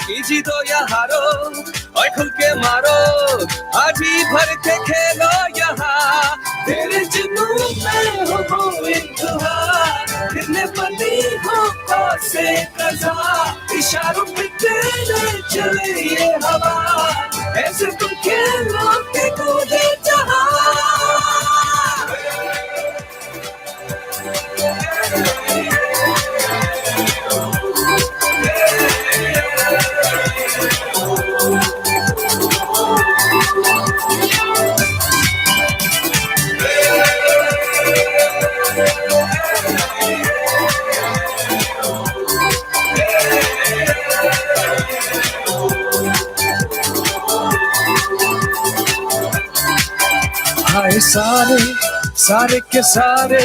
जीतो या हारो और खुल के मारो, आज ही भर के खेलो यहाँ। तेरे जुनून में हो वो इंतहा, कितने बनी हो से कज़ा, इशारों पे तेरे चले ये हवा, ऐसे तुम खेलो के कूदे जहाँ। हाय सारे सारे के सारे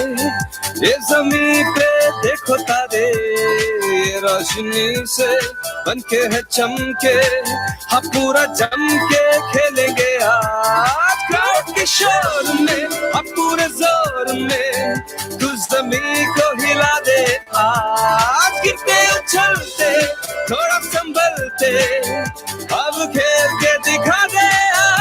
ये ज़मीन पे देखो तारे, रोशनी से बनके है चमके, हाँ पूरा जम के खेलेंगे आज। क्राउड के शोर में अब पूरे जोर में तू ज़मीन को हिला दे आज। गिरते उछलते थोड़ा संभलते, अब खेल के दिखा दे आज।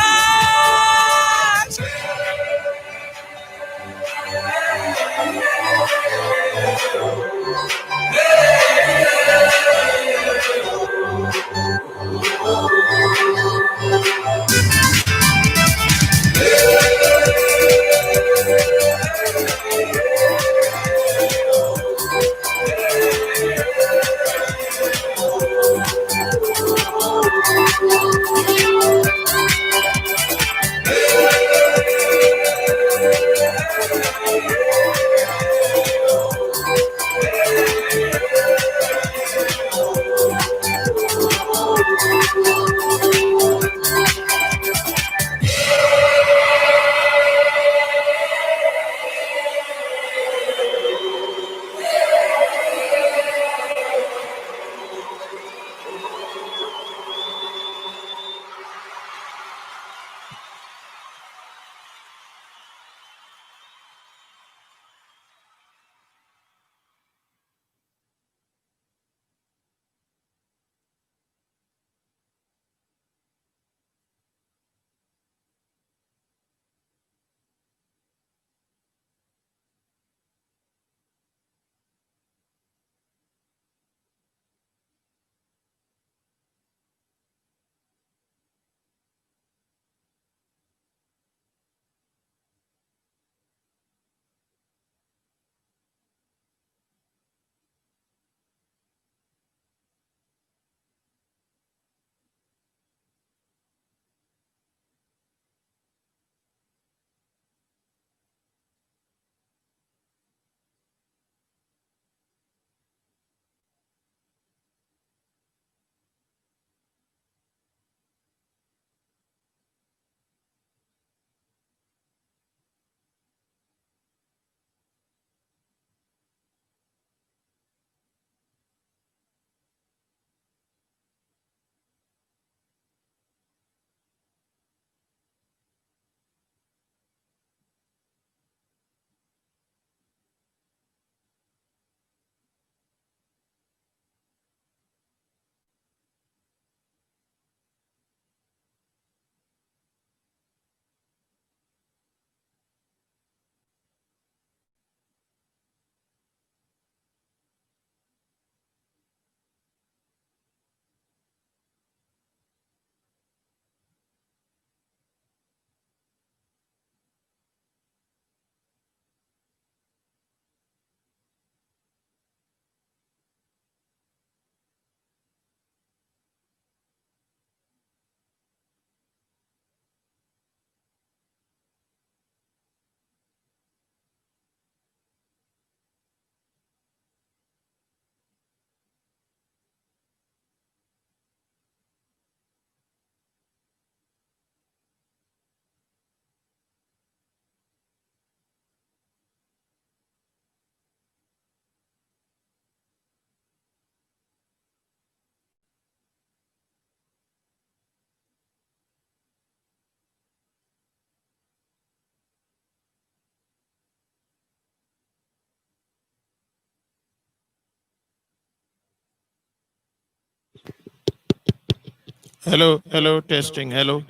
Hello, testing, hello.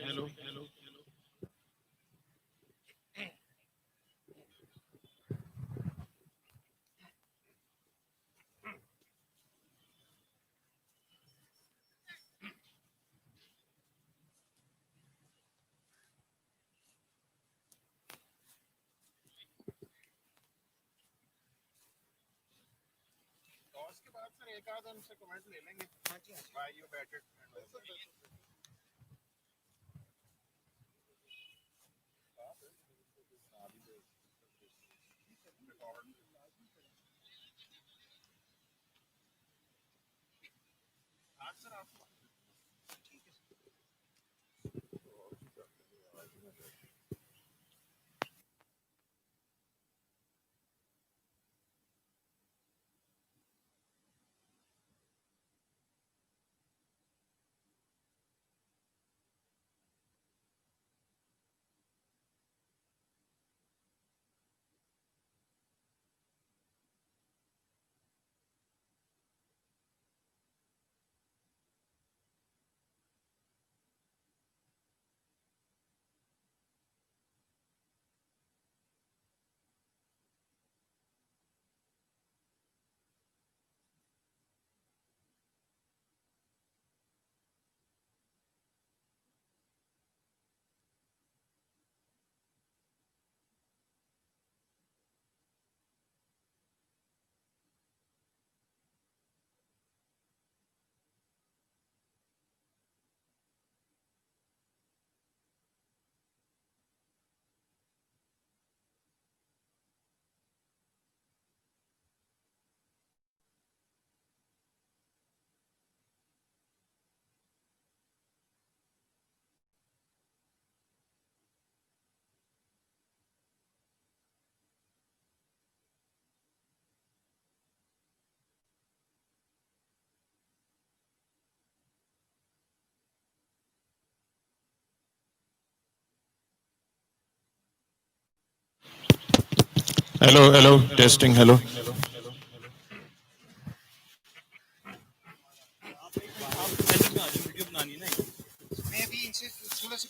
Hello, testing, hello.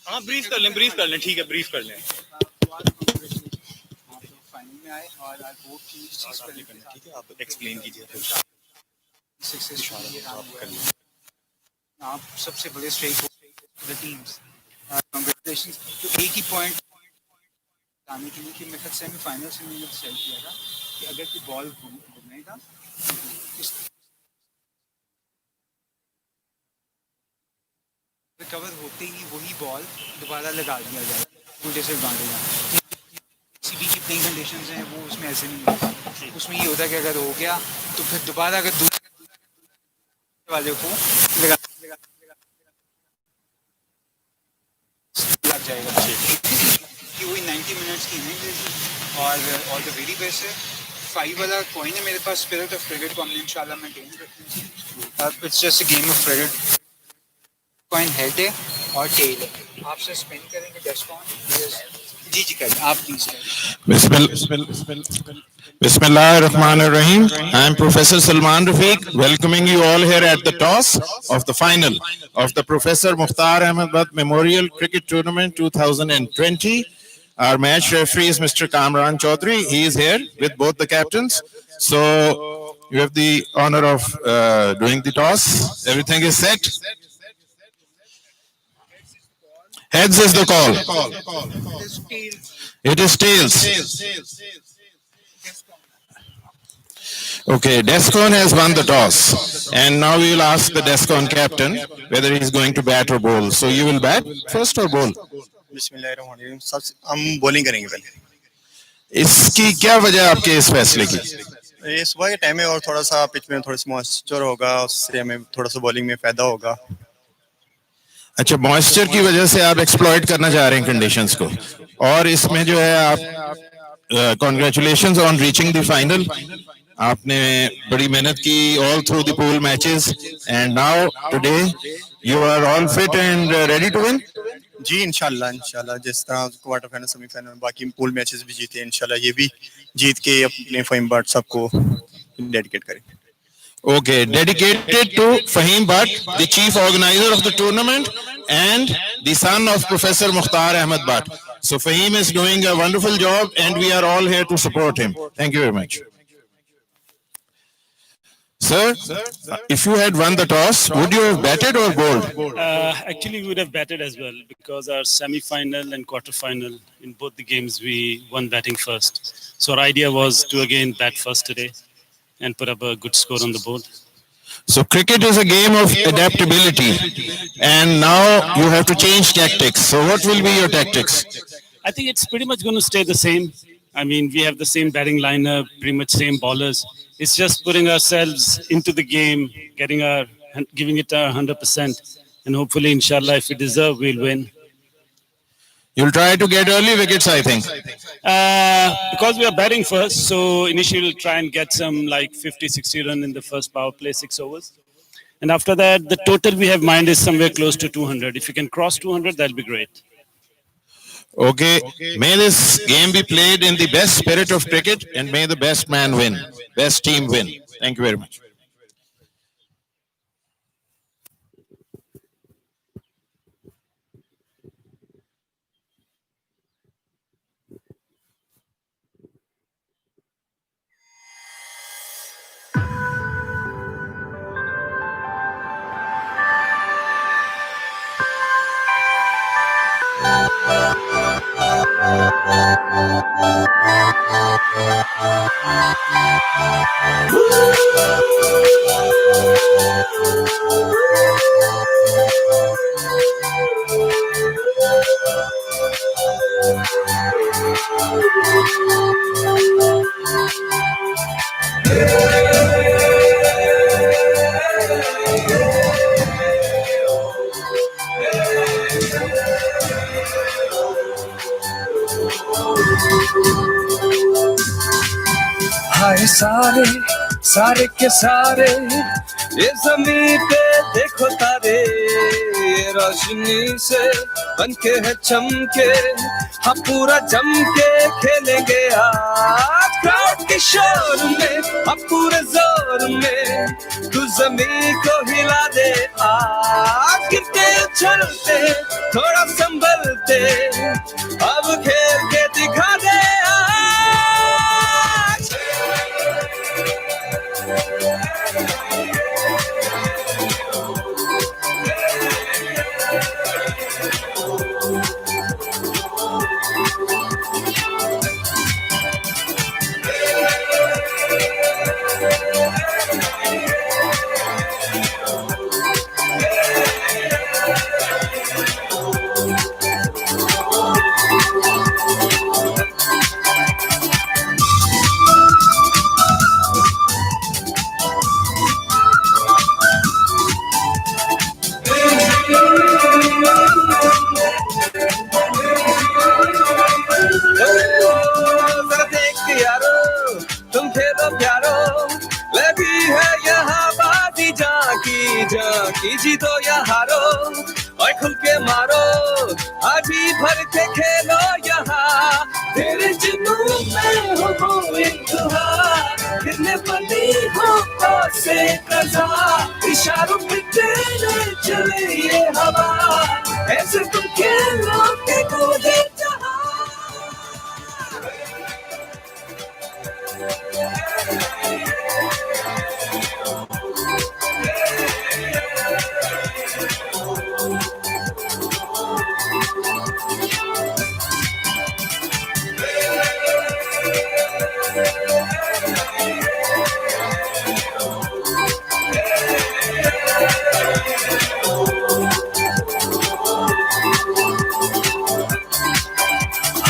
हाँ ब्रीफ कर लें ठीक है ब्रीफ कर लें फाइनल में आए और आई होप कि इस चीज पर ठीक है आप एक्सप्लेन कीजिए फिर आप सबसे बड़े स्ट्रेक द टीम्स कांग्रेचुलेशंस तो एक ही पॉइंट आने के लिए कि मैं सेमीफाइनल से मैंने डिसाइड किया था कि अगर कोई बॉल घूमेगा रिकवर होते ही वही बॉल दोबारा लगा दिया जाए उल्टे से एडवांटेज सीबी की प्लेइंग कंडीशंस हैं वो उसमें ऐसे नहीं होता उसमें ये होता है कि अगर हो गया तो फिर दोबारा अगर दूसरे वाले को लगा लग जाएगा कि वही 90 मिनट्स की इनिंग्स और ऑल द वेरी बेस्ट है 5 वाला कॉइन है मेरे पास स्पिरिट ऑफ क्रिकेट को हमने इंशाल्लाह मेंटेन रखना है it's just a game of cricket coin head है और टेल है आपसे स्पिन करेंगे डेस्कॉन जी जी करें आप please Bismillahirrahmanirrahim. I am Professor Salman Rafiq, welcoming you all here at the toss of the final of the Professor Mukhtar Ahmed Butt Memorial Cricket Tournament 2020. Our match referee is Mr. Kamran Chaudhary. He is here with both the captains. So you have the honor of doing the toss. Everything is set. Heads is the call. It is tails. Okay, Descon has won the toss. And now we will ask the Descon captain whether he is going to bat or bowl. So you will bat first or bowl? बिस्मिल्लाहिर्रहमानिर्रहीम हम bowling करेंगे पहले इसकी क्या वजह आपके इस फैसले की? ये सुबह के टाइम है और थोड़ा सा पिच में थोड़ा सा मॉइस्चर होगा उससे हमें थोड़ा सा बॉलिंग में फायदा होगा अच्छा, मॉइस्चर की वजह से आप एक्सप्लॉइट करना चाह रहे हैं कंडीशंस को और इसमें जो है आप congratulations on reaching the final आपने बड़ी मेहनत की all through the pool matches and now today you are all fit and ready to win जी इंशाल्लाह जिस तरह क्वार्टर फाइनल सेमीफाइनल बाकी पूल मैचेस भी जीते इंशाल्लाह ये भी जीत के अपने फेम बर्ड सबको डेडिकेट करें Okay, dedicated to Fahim Bhatt, the chief organizer of the tournament and the son of Professor Mukhtar Ahmed Bhatt. So Fahim is doing a wonderful job and we are all here to support him. Thank you very much. Sir, if you had won the toss, would you have batted or bowled? Actually, we would have batted as well because our semi-final and quarter-final in both the games we won batting first. So our idea was to again bat first today and put up a good score on the board. So cricket is a game of adaptability and now you have to change tactics. So what will be your tactics? I think it's pretty much going to stay the same. I mean, we have the same batting lineup, pretty much same bowlers. It's just putting ourselves into the game, giving it 100%, and hopefully, inshallah, if we deserve, we'll win. You'll try to get early wickets, I think. Because we are batting first, so initially we'll try and get some like 50, 60 run in the first power play, 6 overs. And after that, the total we have mind is somewhere close to 200. If you can cross 200, that'll be great. Okay, may this game be played in the best spirit of cricket and may the best man win, best team win. Thank you very much. हाय सारे सारे के सारे ये जमीन पे देखो तारे ये रोशनी से बनके है चमके हम पूरा जम के खेलेंगे आज क्राउड के शोर में हम पूरे जोर में तू जमीन को हिला दे आज गिरते उछलते थोड़ा संभलते अब खेल के दिखा दे जी दो या हारो और खुल के मारो आज ही भर के खेलो यहाँ तेरे जुनून में हो वो इंतहा गिरने पड़ी हो से कजा इशारों पे तेरे चले ये हवा ऐसे तुम खेलो के कूदे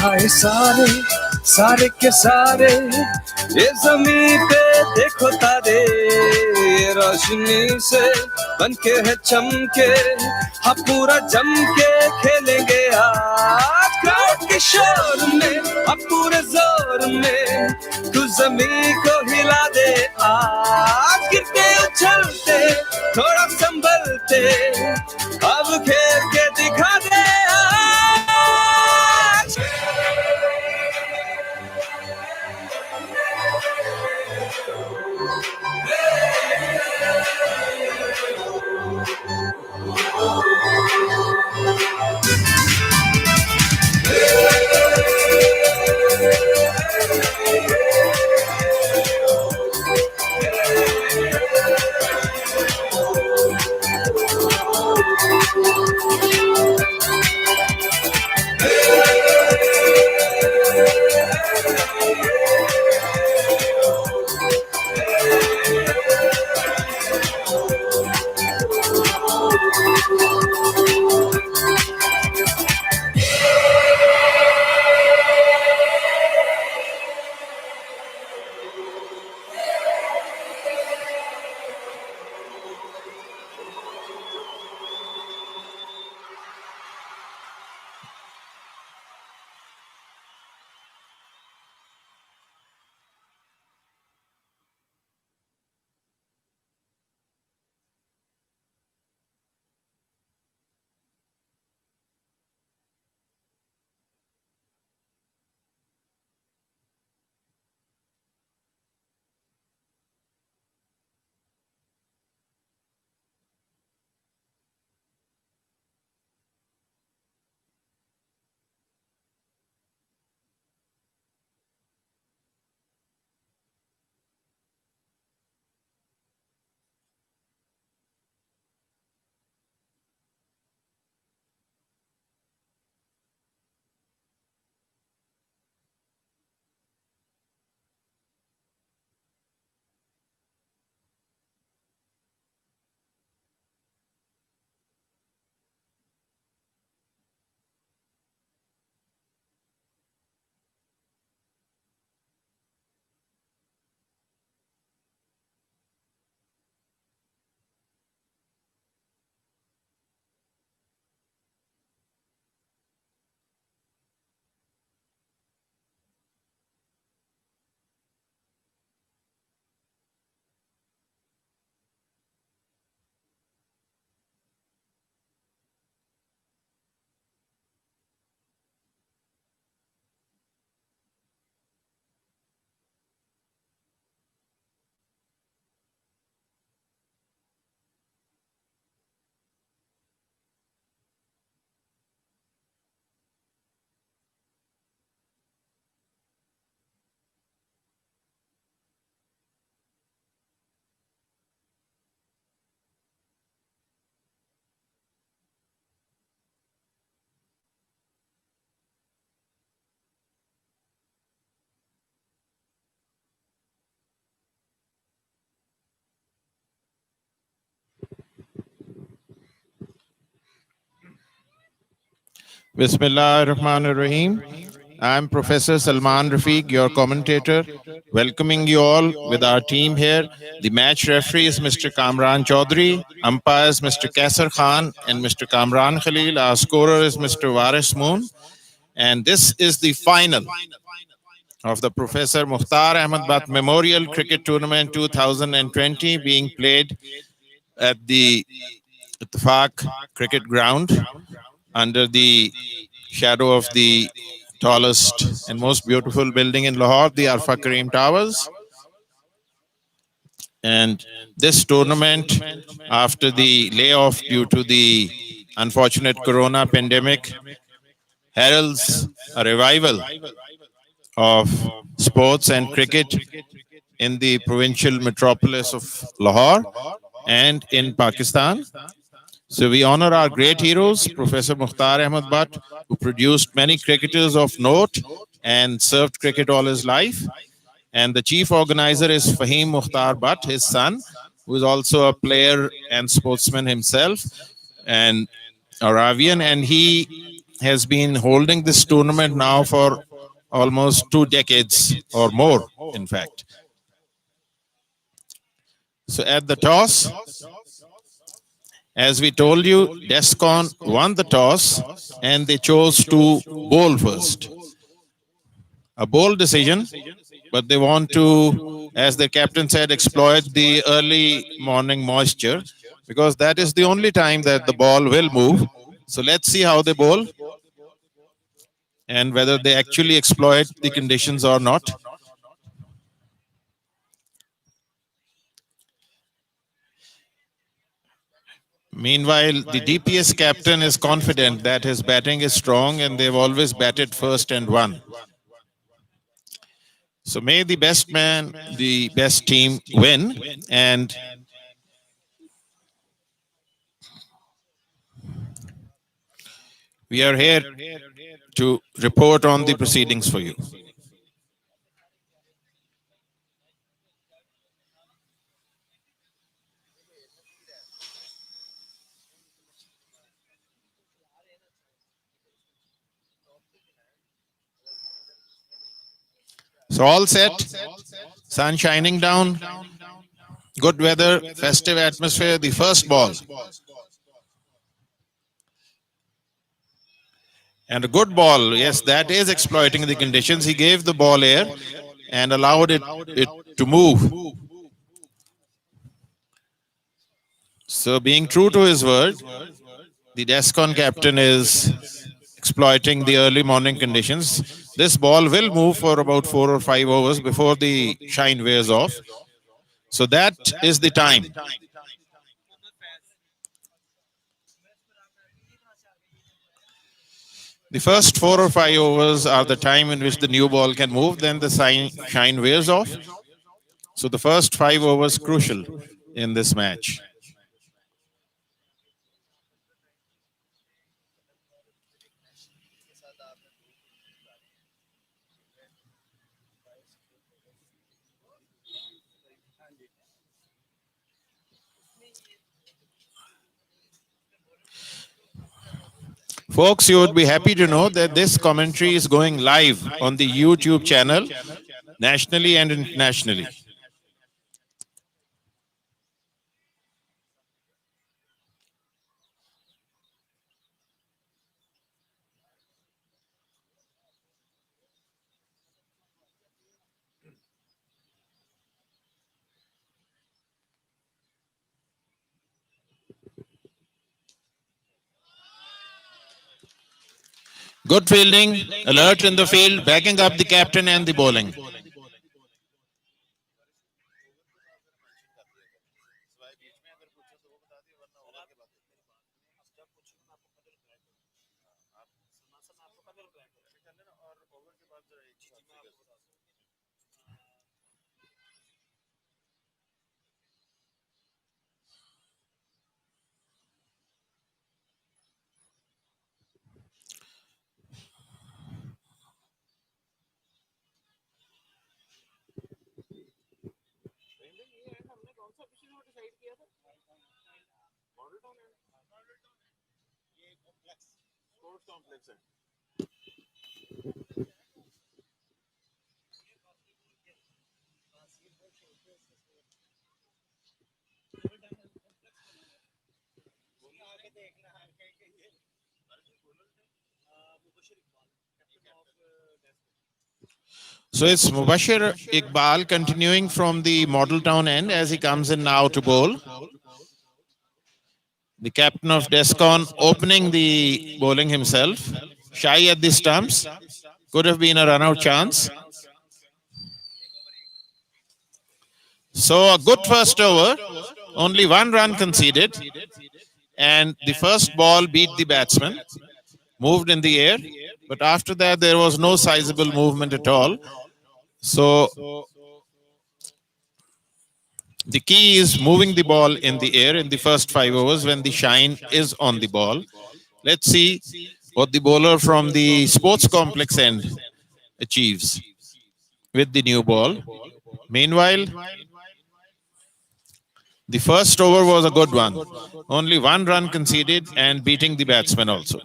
हाय सारे सारे के सारे ये जमीन पे देखो तारे ये रोशनी से बनके है चमके हम पूरा जम के खेलेंगे आज क्राउड के शोर में हम पूरे जोर में तू जमीन को हिला दे आज गिरते उछलते थोड़ा संभलते अब खेल के दिखा दे आज Bismillah ar-Rahman ar-Rahim. I'm Professor Salman Rafiq, your commentator, welcoming you all with our team here. The match referee is Mr. Kamran Chaudhary, umpires Mr. Kaisar Khan and Mr. Kamran Khalil. Our scorer is Mr. Waris Moon. And this is the final of the Professor Mukhtar Ahmed Butt Memorial Cricket Tournament 2020 being played at the Ittifaq Cricket Ground under the shadow of the tallest and most beautiful building in Lahore, the Arfa Kareem Towers. And this tournament, after the layoff due to the unfortunate corona pandemic, heralds a revival of sports and cricket in the provincial metropolis of Lahore and in Pakistan. So we honor our great heroes, Professor Mukhtar Ahmed Butt, who produced many cricketers of note and served cricket all his life. And the chief organizer is Fahim Mukhtar Butt, his son, who is also a player and sportsman himself, and Arabian. And he has been holding this tournament now for almost 2 decades or more, in fact. So at the toss, as we told you, Descon won the toss and they chose to bowl first. A bold decision, but they want to, as the captain said, exploit the early morning moisture because that is the only time that the ball will move. So let's see how they bowl and whether they actually exploit the conditions or not. Meanwhile, the DPS captain is confident that his batting is strong and they've always batted first and won. So may the best man, the best team win. And we are here to report on the proceedings for you. So all set, sun shining down, good weather, festive atmosphere, the first ball. And a good ball, yes, that is exploiting the conditions. He gave the ball air and allowed it to move. So being true to his word, the Descon captain is exploiting the early morning conditions. This ball will move for about 4 or 5 overs before the shine wears off. So that is the time. The first 4 or 5 overs are the time in which the new ball can move, then the shine wears off. So the first 5 overs crucial in this match. Folks, you would be happy to know that this commentary is going live on the YouTube channel, nationally and internationally. Good fielding, alert in the field, backing up the captain and the bowling. So it's Mubashir Iqbal continuing from the Model Town end as he comes in now to bowl. The captain of Descon opening the bowling himself. Shy at the stumps. Could have been a run-out chance. So a good first over. Only one run conceded. And the first ball beat the batsman. Moved in the air. But after that, there was no sizable movement at all. So the key is moving the ball in the air in the first 5 overs when the shine is on the ball. Let's see what the bowler from the sports complex end achieves with the new ball. Meanwhile, the first over was a good one. Only one run conceded and beating the batsman also.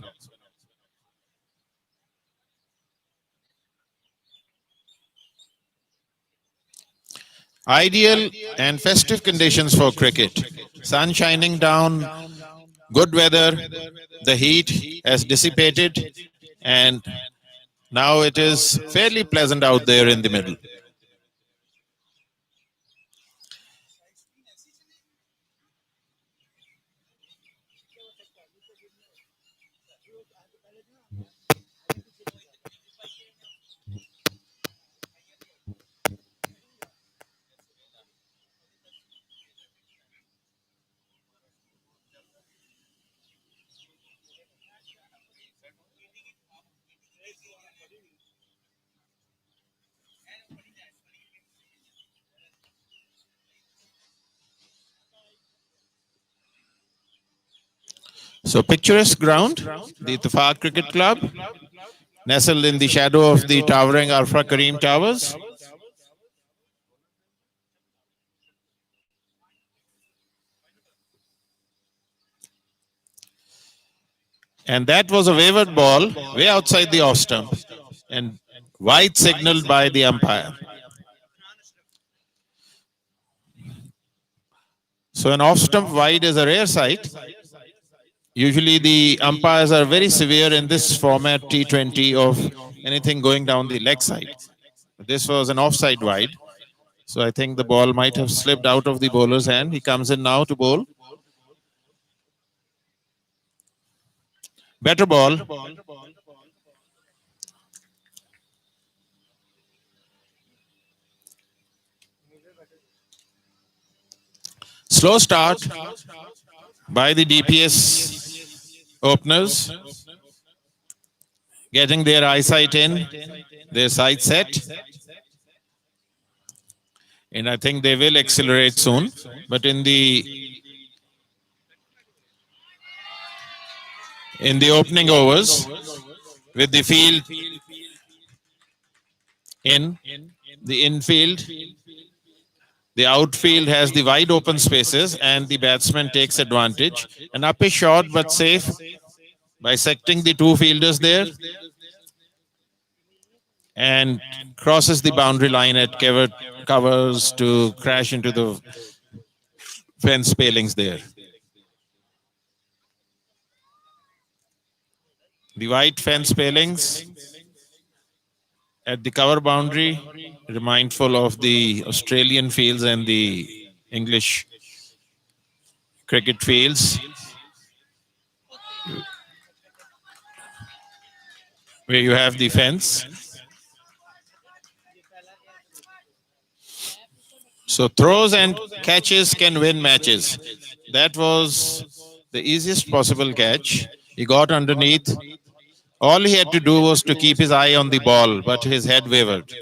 Ideal and festive conditions for cricket. Sun shining down, good weather, the heat has dissipated, and now it is fairly pleasant out there in the middle. So picturesque ground, the Ittifaq Cricket Club, nestled in the shadow of the towering Arfa Karim Towers. And that was a wavered ball way outside the off stump and wide signaled by the umpire. So an off stump wide is a rare sight. Usually the umpires are very severe in this format T20 of anything going down the leg side. This was an offside wide. So I think the ball might have slipped out of the bowler's hand. He comes in now to bowl. Better ball. Slow start by the DPS openers. Getting their eyesight in, their sight set. And I think they will accelerate soon. But in the opening overs, with the field in, the infield, the outfield has the wide open spaces and the batsman takes advantage. An up is short but safe, bisecting the two fielders there and crosses the boundary line at covers to crash into the fence palings there. The white fence palings at the cover boundary, mindful of the Australian fields and the English cricket fields, where you have the fence. So throws and catches can win matches. That was the easiest possible catch. He got underneath. All he had to do was to keep his eye on the ball, but his head wavered.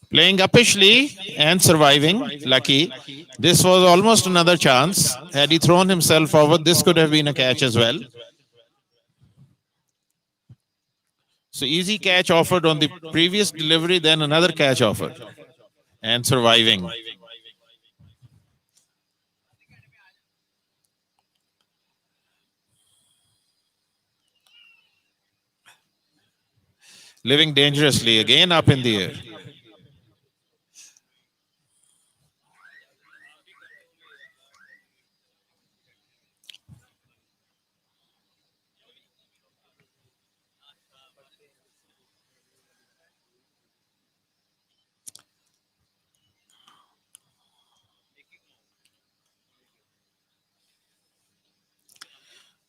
Playing uppishly and surviving, lucky. This was almost another chance. Had he thrown himself forward, this could have been a catch as well. So easy catch offered on the previous delivery, then another catch offered. And surviving. Living dangerously, again up in the air.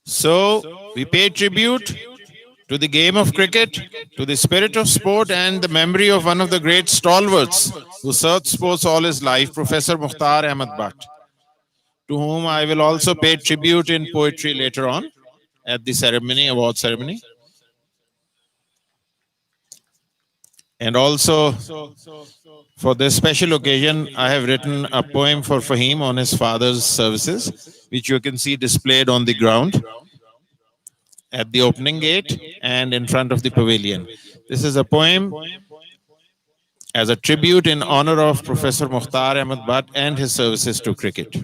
So we pay tribute to the game of cricket, to the spirit of sport and the memory of one of the great stalwarts who served sports all his life, Professor Mukhtar Ahmed Bhatt, to whom I will also pay tribute in poetry later on at the ceremony, award ceremony. And also, for this special occasion, I have written a poem for Fahim on his father's services, which you can see displayed on the ground at the opening gate and in front of the pavilion. This is a poem as a tribute in honor of Professor Mukhtar Ahmed Bhatt and his services to cricket.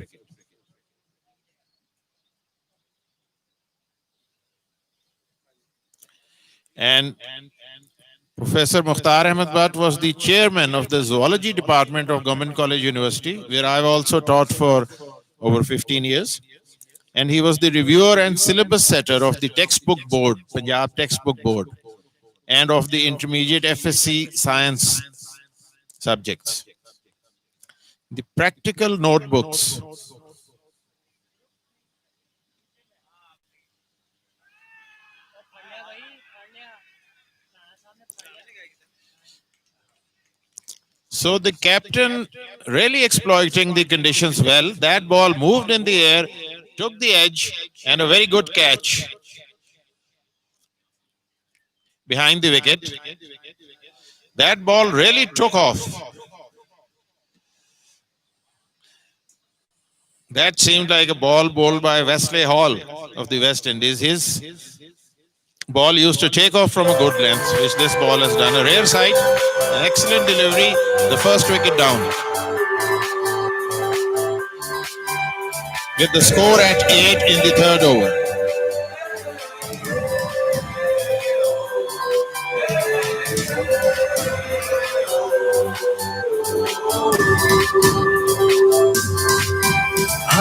And Professor Mukhtar Ahmed Bhatt was the chairman of the zoology department of Government College University, where I've also taught for over 15 years. And he was the reviewer and syllabus setter of the textbook board, Punjab Textbook Board, and of the intermediate FSC science subjects. The practical notebooks So the captain really exploiting the conditions well. That ball moved in the air, took the edge, and a very good catch behind the wicket. That ball really took off. That seemed like a ball bowled by Wesley Hall of the West Indies. His ball used to take off from a good length, which this ball has done. A rare sight, an excellent delivery, the first wicket down. With the score at 8 in the third over.